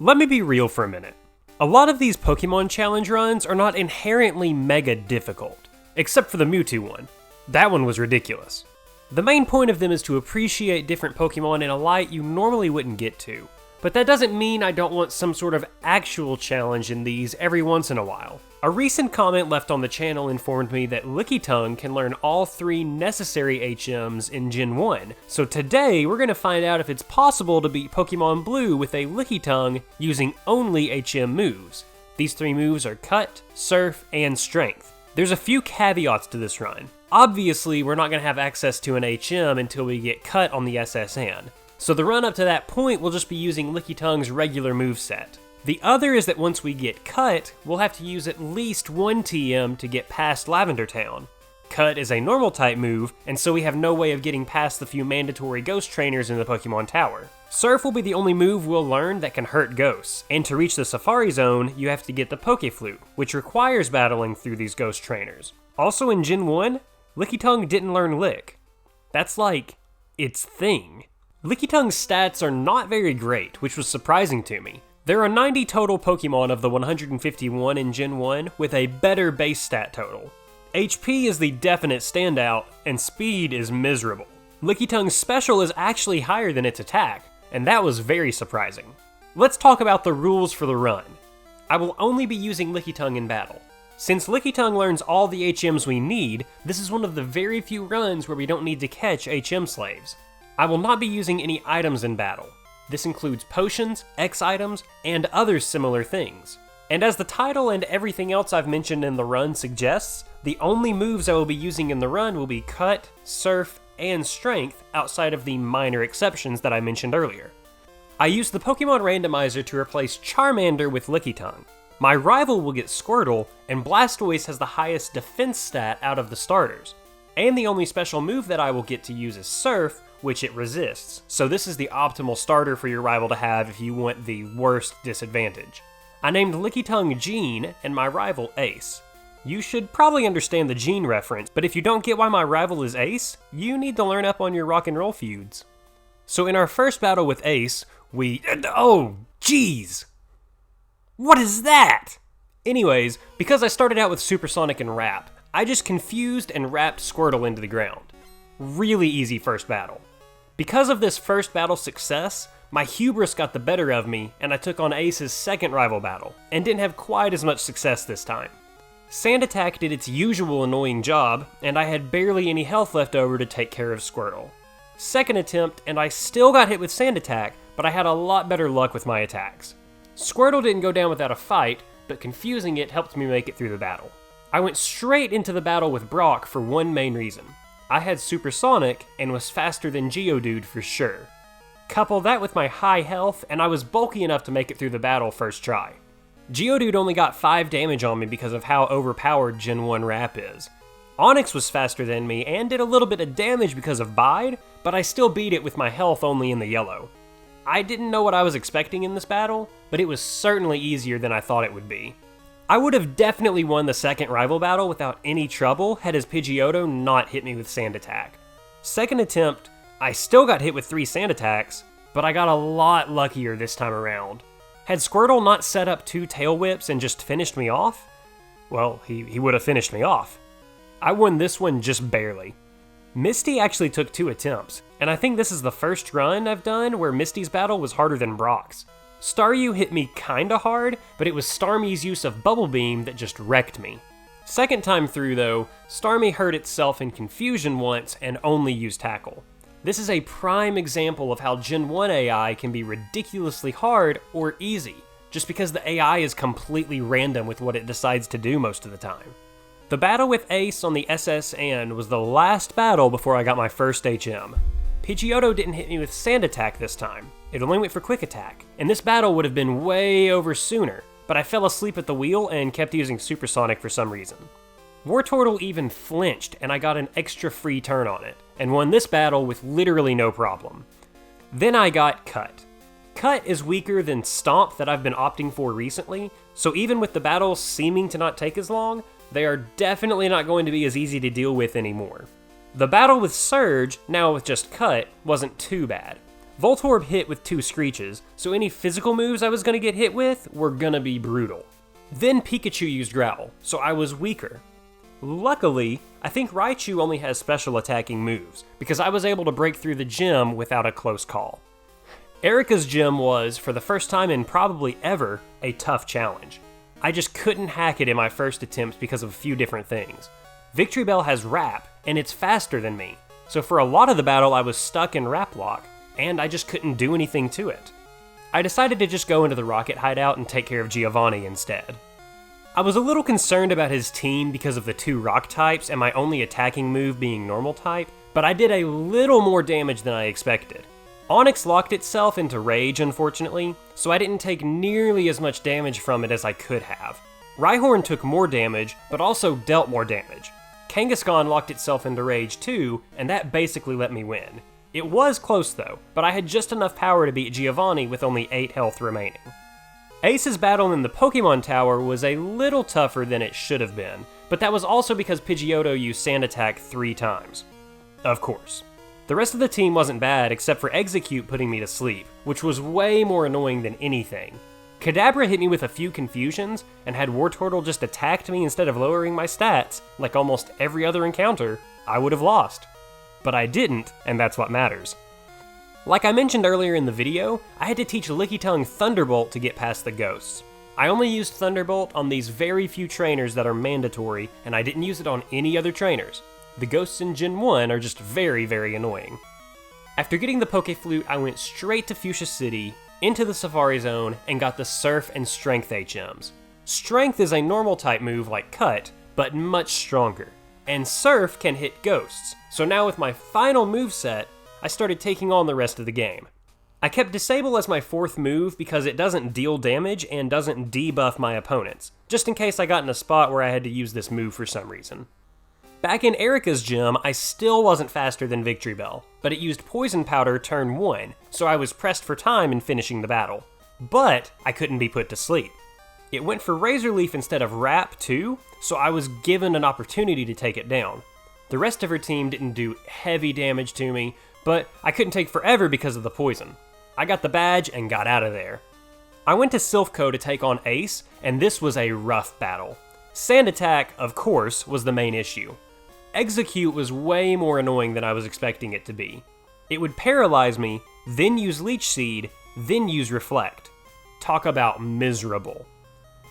Let me be real for a minute. A lot of these Pokemon Challenge runs are not inherently mega difficult, except for the Mewtwo one. That one was ridiculous. The main point of them is to appreciate different Pokemon in a light you normally wouldn't get to, but that doesn't mean I don't want some sort of actual challenge in these every once in a while. A recent comment left on the channel informed me that Lickitung can learn all 3 necessary HMs in Gen 1, so today we're going to find out if it's possible to beat Pokemon Blue with a Lickitung using only HM moves. These 3 moves are Cut, Surf, and Strength. There's a few caveats to this run. Obviously, we're not going to have access to an HM until we get Cut on the SSN, so the run up to that point will just be using Lickitung's regular moveset. The other is that once we get Cut, we'll have to use at least 1 TM to get past Lavender Town. Cut is a normal type move, and so we have no way of getting past the few mandatory ghost trainers in the Pokemon Tower. Surf will be the only move we'll learn that can hurt ghosts, and to reach the Safari Zone, you have to get the Pokeflute, which requires battling through these ghost trainers. Also in Gen 1, Lickitung didn't learn Lick. That's like, its thing. Lickitung's stats are not very great, which was surprising to me. There are 90 total Pokemon of the 151 in Gen 1 with a better base stat total. HP is the definite standout, and speed is miserable. Lickitung's special is actually higher than its attack, and that was very surprising. Let's talk about the rules for the run. I will only be using Lickitung in battle. Since Lickitung learns all the HMs we need, this is one of the very few runs where we don't need to catch HM slaves. I will not be using any items in battle. This includes potions, X items, and other similar things. And as the title and everything else I've mentioned in the run suggests, the only moves I will be using in the run will be Cut, Surf, and Strength outside of the minor exceptions that I mentioned earlier. I used the Pokemon Randomizer to replace Charmander with Lickitung. My rival will get Squirtle, and Blastoise has the highest defense stat out of the starters. And the only special move that I will get to use is Surf, which it resists, so this is the optimal starter for your rival to have if you want the worst disadvantage. I named Lickitung Gene and my rival Ace. You should probably understand the Gene reference, but if you don't get why my rival is Ace, you need to learn up on your rock and roll feuds. So in our first battle with Ace, oh, jeez! What is that? Anyways, because I started out with Supersonic and Wrap, I just confused and wrapped Squirtle into the ground. Really easy first battle. Because of this first battle success, my hubris got the better of me, and I took on Ace's second rival battle, and didn't have quite as much success this time. Sand Attack did its usual annoying job, and I had barely any health left over to take care of Squirtle. Second attempt, and I still got hit with Sand Attack, but I had a lot better luck with my attacks. Squirtle didn't go down without a fight, but confusing it helped me make it through the battle. I went straight into the battle with Brock for one main reason. I had Supersonic and was faster than Geodude for sure. Couple that with my high health, and I was bulky enough to make it through the battle first try. Geodude only got 5 damage on me because of how overpowered Gen 1 Wrap is. Onix was faster than me and did a little bit of damage because of Bide, but I still beat it with my health only in the yellow. I didn't know what I was expecting in this battle, but it was certainly easier than I thought it would be. I would have definitely won the second rival battle without any trouble had his Pidgeotto not hit me with Sand Attack. Second attempt, I still got hit with 3 Sand Attacks, but I got a lot luckier this time around. Had Squirtle not set up 2 Tail Whips and just finished me off, well, he would have finished me off. I won this one just barely. Misty actually took 2 attempts, and I think this is the first run I've done where Misty's battle was harder than Brock's. Staryu hit me kinda hard, but it was Starmie's use of Bubble Beam that just wrecked me. Second time through though, Starmie hurt itself in confusion once and only used Tackle. This is a prime example of how Gen 1 AI can be ridiculously hard or easy, just because the AI is completely random with what it decides to do most of the time. The battle with Ace on the SSN was the last battle before I got my first HM. Pidgeotto didn't hit me with Sand Attack this time. It only went for Quick Attack, and this battle would have been way over sooner, but I fell asleep at the wheel and kept using Supersonic for some reason. Wartortle even flinched, and I got an extra free turn on it, and won this battle with literally no problem. Then I got Cut. Cut is weaker than Stomp that I've been opting for recently, so even with the battles seeming to not take as long, they are definitely not going to be as easy to deal with anymore. The battle with Surge, now with just Cut, wasn't too bad. Voltorb hit with 2 screeches, so any physical moves I was going to get hit with were gonna be brutal. Then Pikachu used Growl, so I was weaker. Luckily, I think Raichu only has special attacking moves, because I was able to break through the gym without a close call. Erika's gym was, for the first time in probably ever, a tough challenge. I just couldn't hack it in my first attempt because of a few different things. Victory Bell has Wrap, and it's faster than me, so for a lot of the battle I was stuck in Wrap Lock, and I just couldn't do anything to it. I decided to just go into the Rocket Hideout and take care of Giovanni instead. I was a little concerned about his team because of the 2 rock types and my only attacking move being normal type, but I did a little more damage than I expected. Onix locked itself into Rage, unfortunately, so I didn't take nearly as much damage from it as I could have. Rhyhorn took more damage, but also dealt more damage. Kangaskhan locked itself into Rage too, and that basically let me win. It was close though, but I had just enough power to beat Giovanni with only 8 health remaining. Ace's battle in the Pokemon Tower was a little tougher than it should have been, but that was also because Pidgeotto used Sand Attack 3 times. Of course. The rest of the team wasn't bad except for Execute putting me to sleep, which was way more annoying than anything. Kadabra hit me with a few confusions, and had Wartortle just attacked me instead of lowering my stats, like almost every other encounter, I would have lost. But I didn't, and that's what matters. Like I mentioned earlier in the video, I had to teach Lickitung Thunderbolt to get past the ghosts. I only used Thunderbolt on these very few trainers that are mandatory, and I didn't use it on any other trainers. The ghosts in Gen 1 are just very, very annoying. After getting the Pokeflute, I went straight to Fuchsia City, into the Safari Zone, and got the Surf and Strength HMs. Strength is a normal type move like Cut, but much stronger. And Surf can hit ghosts, so now with my final moveset, I started taking on the rest of the game. I kept Disable as my 4th move because it doesn't deal damage and doesn't debuff my opponents, just in case I got in a spot where I had to use this move for some reason. Back in Erika's gym, I still wasn't faster than Victory Bell, but it used Poison Powder turn 1, so I was pressed for time in finishing the battle. But I couldn't be put to sleep. It went for Razor Leaf instead of Wrap too, so I was given an opportunity to take it down. The rest of her team didn't do heavy damage to me, but I couldn't take forever because of the poison. I got the badge and got out of there. I went to Silphco to take on Ace, and this was a rough battle. Sand Attack, of course, was the main issue. Execute was way more annoying than I was expecting it to be. It would paralyze me, then use Leech Seed, then use Reflect. Talk about miserable.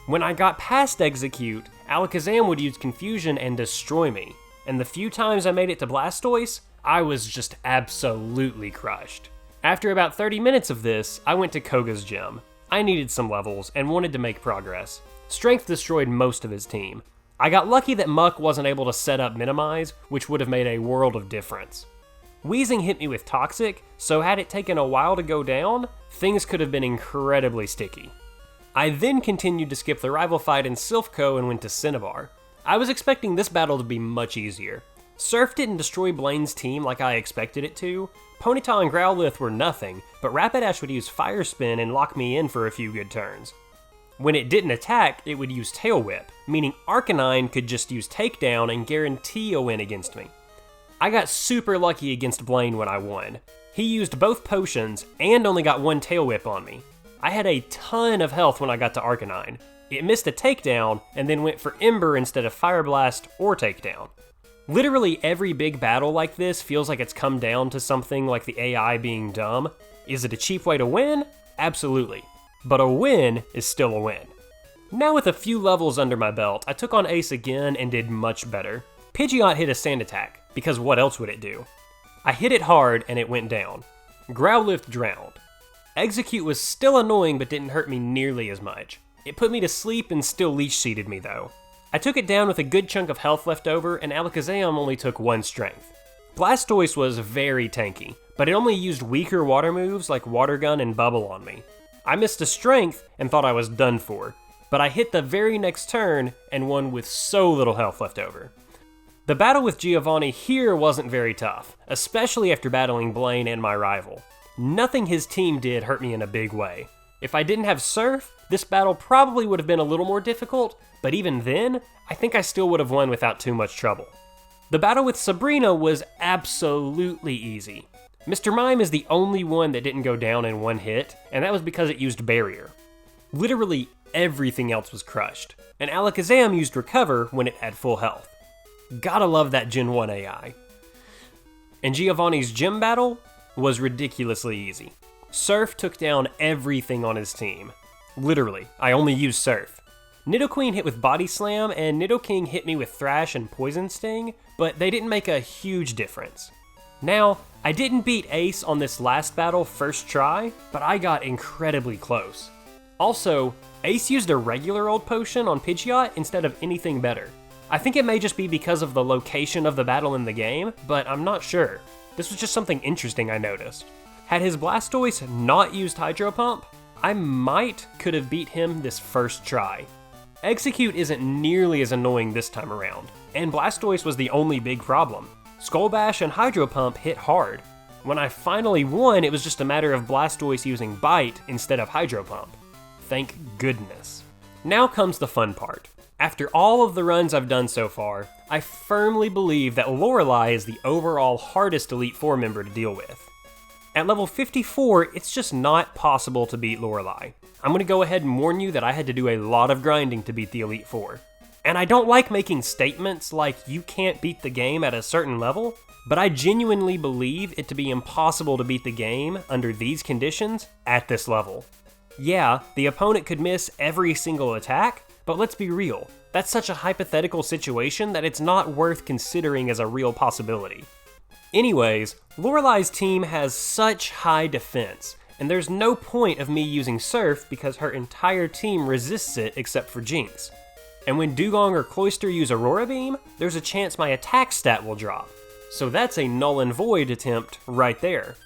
When I got past Execute, Alakazam would use Confusion and destroy me, and the few times I made it to Blastoise, I was just absolutely crushed. After about 30 minutes of this, I went to Koga's gym. I needed some levels and wanted to make progress. Strength destroyed most of his team. I got lucky that Muck wasn't able to set up Minimize, which would have made a world of difference. Wheezing hit me with Toxic, so had it taken a while to go down, things could have been incredibly sticky. I then continued to skip the rival fight in Silphco and went to Cinnabar. I was expecting this battle to be much easier. Surf didn't destroy Blaine's team like I expected it to. Ponyta and Growlithe were nothing, but Rapidash would use Fire Spin and lock me in for a few good turns. When it didn't attack, it would use Tail Whip, meaning Arcanine could just use Takedown and guarantee a win against me. I got super lucky against Blaine when I won. He used both potions and only got 1 Tail Whip on me. I had a ton of health when I got to Arcanine. It missed a Takedown and then went for Ember instead of Fire Blast or Takedown. Literally every big battle like this feels like it's come down to something like the AI being dumb. Is it a cheap way to win? Absolutely. But a win is still a win. Now with a few levels under my belt, I took on Ace again and did much better. Pidgeot hit a Sand Attack, because what else would it do? I hit it hard and it went down. Growlithe drowned. Execute was still annoying but didn't hurt me nearly as much. It put me to sleep and still Leech Seeded me though. I took it down with a good chunk of health left over and Alakazam only took 1 strength. Blastoise was very tanky, but it only used weaker water moves like Water Gun and Bubble on me. I missed a strength and thought I was done for, but I hit the very next turn and won with so little health left over. The battle with Giovanni here wasn't very tough, especially after battling Blaine and my rival. Nothing his team did hurt me in a big way. If I didn't have Surf, this battle probably would have been a little more difficult, but even then, I think I still would have won without too much trouble. The battle with Sabrina was absolutely easy. Mr. Mime is the only one that didn't go down in one hit, and that was because it used Barrier. Literally everything else was crushed, and Alakazam used Recover when it had full health. Gotta love that Gen 1 AI. And Giovanni's gym battle was ridiculously easy. Surf took down everything on his team. Literally, I only used Surf. Nidoqueen hit with Body Slam, and Nidoking hit me with Thrash and Poison Sting, but they didn't make a huge difference. Now, I didn't beat Ace on this last battle first try, but I got incredibly close. Also, Ace used a regular old potion on Pidgeot instead of anything better. I think it may just be because of the location of the battle in the game, but I'm not sure. This was just something interesting I noticed. Had his Blastoise not used Hydro Pump, I could have beat him this first try. Execute isn't nearly as annoying this time around, and Blastoise was the only big problem. Skull Bash and Hydro Pump hit hard. When I finally won, it was just a matter of Blastoise using Bite instead of Hydro Pump. Thank goodness. Now comes the fun part. After all of the runs I've done so far, I firmly believe that Lorelei is the overall hardest Elite Four member to deal with. At level 54, it's just not possible to beat Lorelei. I'm gonna go ahead and warn you that I had to do a lot of grinding to beat the Elite Four. And I don't like making statements like you can't beat the game at a certain level, but I genuinely believe it to be impossible to beat the game under these conditions at this level. Yeah, the opponent could miss every single attack, but let's be real, that's such a hypothetical situation that it's not worth considering as a real possibility. Anyways, Lorelei's team has such high defense, and there's no point of me using Surf because her entire team resists it except for Jinx. And when Dugong or Cloyster use Aurora Beam, there's a chance my attack stat will drop. So that's a null and void attempt right there.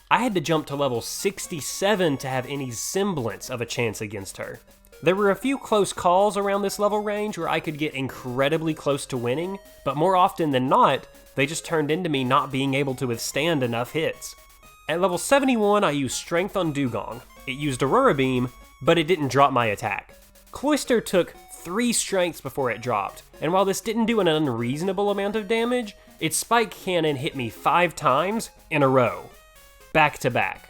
I had to jump to level 67 to have any semblance of a chance against her. There were a few close calls around this level range where I could get incredibly close to winning, but more often than not, they just turned into me not being able to withstand enough hits. At level 71, I used Strength on Dugong. It used Aurora Beam, but it didn't drop my attack. Cloyster took 3 strengths before it dropped, and while this didn't do an unreasonable amount of damage, its Spike Cannon hit me 5 times in a row. Back to back.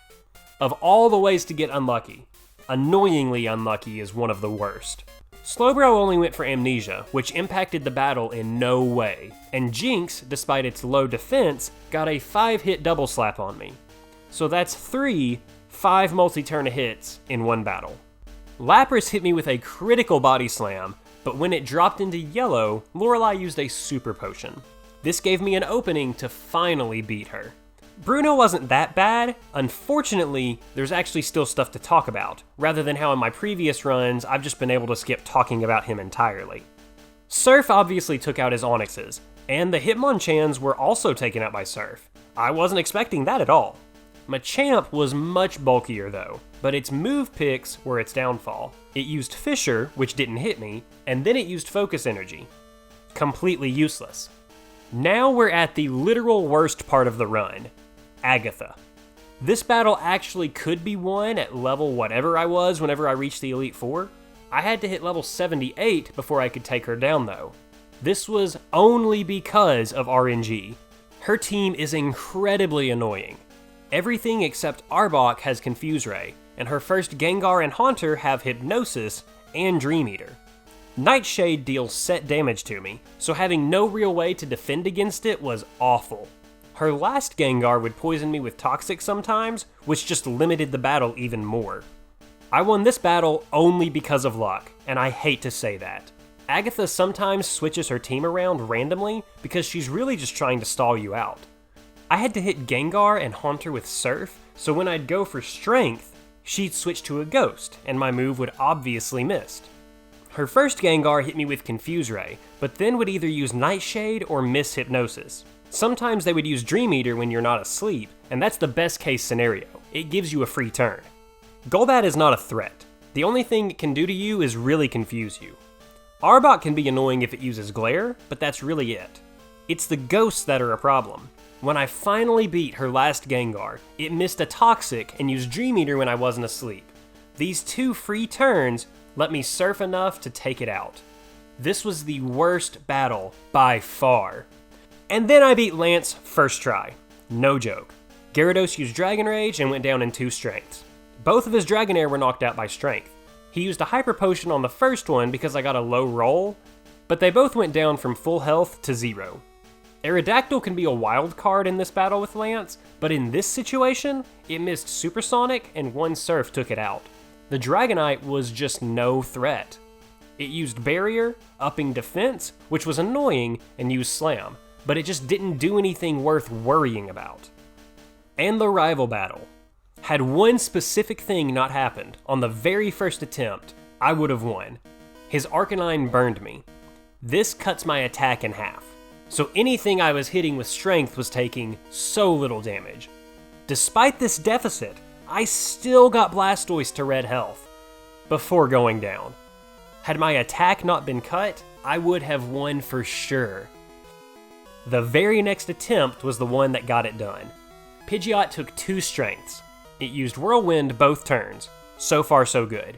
Of all the ways to get unlucky, annoyingly unlucky is one of the worst. Slowbro only went for Amnesia, which impacted the battle in no way, and Jinx, despite its low defense, got a 5-hit double slap on me. So that's 5 multi-turn hits in one battle. Lapras hit me with a critical body slam, but when it dropped into yellow, Lorelei used a super potion. This gave me an opening to finally beat her. Bruno wasn't that bad. Unfortunately, there's actually still stuff to talk about, rather than how in my previous runs, I've just been able to skip talking about him entirely. Surf obviously took out his Onyxes, and the Hitmonchans were also taken out by Surf. I wasn't expecting that at all. Machamp was much bulkier though, but its move picks were its downfall. It used Fissure, which didn't hit me, and then it used Focus Energy. Completely useless. Now we're at the literal worst part of the run. Agatha. This battle actually could be won at level whatever I was whenever I reached the Elite Four. I had to hit level 78 before I could take her down though. This was only because of RNG. Her team is incredibly annoying. Everything except Arbok has Confuse Ray, and her first Gengar and Haunter have Hypnosis and Dream Eater. Nightshade deals set damage to me, so having no real way to defend against it was awful. Her last Gengar would poison me with Toxic sometimes, which just limited the battle even more. I won this battle only because of luck, and I hate to say that. Agatha sometimes switches her team around randomly because she's really just trying to stall you out. I had to hit Gengar and Haunter with Surf, so when I'd go for Strength, she'd switch to a Ghost, and my move would obviously miss. Her first Gengar hit me with Confuse Ray, but then would either use Nightshade or miss Hypnosis. Sometimes they would use Dream Eater when you're not asleep, and that's the best case scenario. It gives you a free turn. Golbat is not a threat. The only thing it can do to you is really confuse you. Arbok can be annoying if it uses Glare, but that's really it. It's the ghosts that are a problem. When I finally beat her last Gengar, it missed a Toxic and used Dream Eater when I wasn't asleep. These 2 free turns let me surf enough to take it out. This was the worst battle by far. And then I beat Lance first try. No joke. Gyarados used Dragon Rage and went down in 2 strengths. Both of his Dragonair were knocked out by Strength. He used a Hyper Potion on the first one because I got a low roll, but they both went down from full health to 0. Aerodactyl can be a wild card in this battle with Lance, but in this situation, it missed Supersonic and 1 Surf took it out. The Dragonite was just no threat. It used Barrier, upping defense, which was annoying, and used Slam, but it just didn't do anything worth worrying about. And the rival battle. Had one specific thing not happened, on the very first attempt, I would have won. His Arcanine burned me. This cuts my attack in half, so anything I was hitting with Strength was taking so little damage. Despite this deficit, I still got Blastoise to red health, before going down. Had my attack not been cut, I would have won for sure. The very next attempt was the one that got it done. Pidgeot took 2 strengths. It used Whirlwind both turns. So far so good.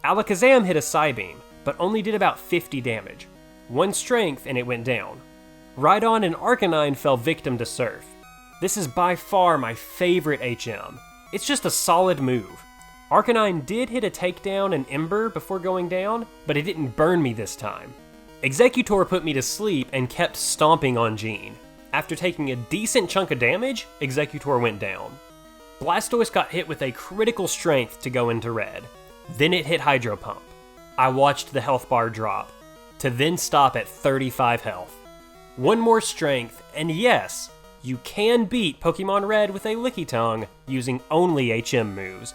Alakazam hit a Psybeam, but only did about 50 damage. 1 strength and it went down. Rhydon and Arcanine fell victim to Surf. This is by far my favorite HM. It's just a solid move. Arcanine did hit a takedown and Ember before going down, but it didn't burn me this time. Executor put me to sleep and kept stomping on Jean. After taking a decent chunk of damage, Executor went down. Blastoise got hit with a critical strength to go into red. Then it hit Hydro Pump. I watched the health bar drop, to then stop at 35 health. 1 more strength, and yes, you can beat Pokemon Red with a Lickitung using only HM moves,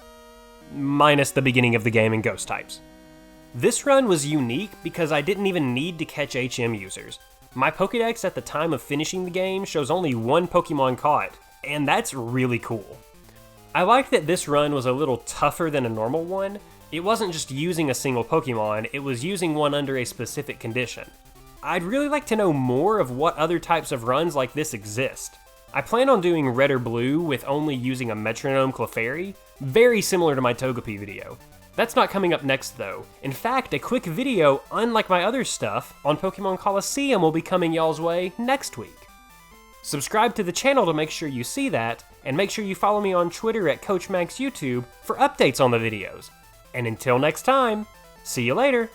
minus the beginning of the game and Ghost types. This run was unique because I didn't even need to catch HM users. My Pokédex at the time of finishing the game shows only 1 Pokemon caught, and that's really cool. I liked that this run was a little tougher than a normal one. It wasn't just using a single Pokemon, it was using one under a specific condition. I'd really like to know more of what other types of runs like this exist. I plan on doing Red or Blue with only using a Metronome Clefairy, very similar to my Togepi video. That's not coming up next though. In fact, a quick video, unlike my other stuff, on Pokemon Colosseum will be coming y'all's way next week. Subscribe to the channel to make sure you see that, and make sure you follow me on Twitter at CoachMaxYouTube for updates on the videos. And until next time, see you later!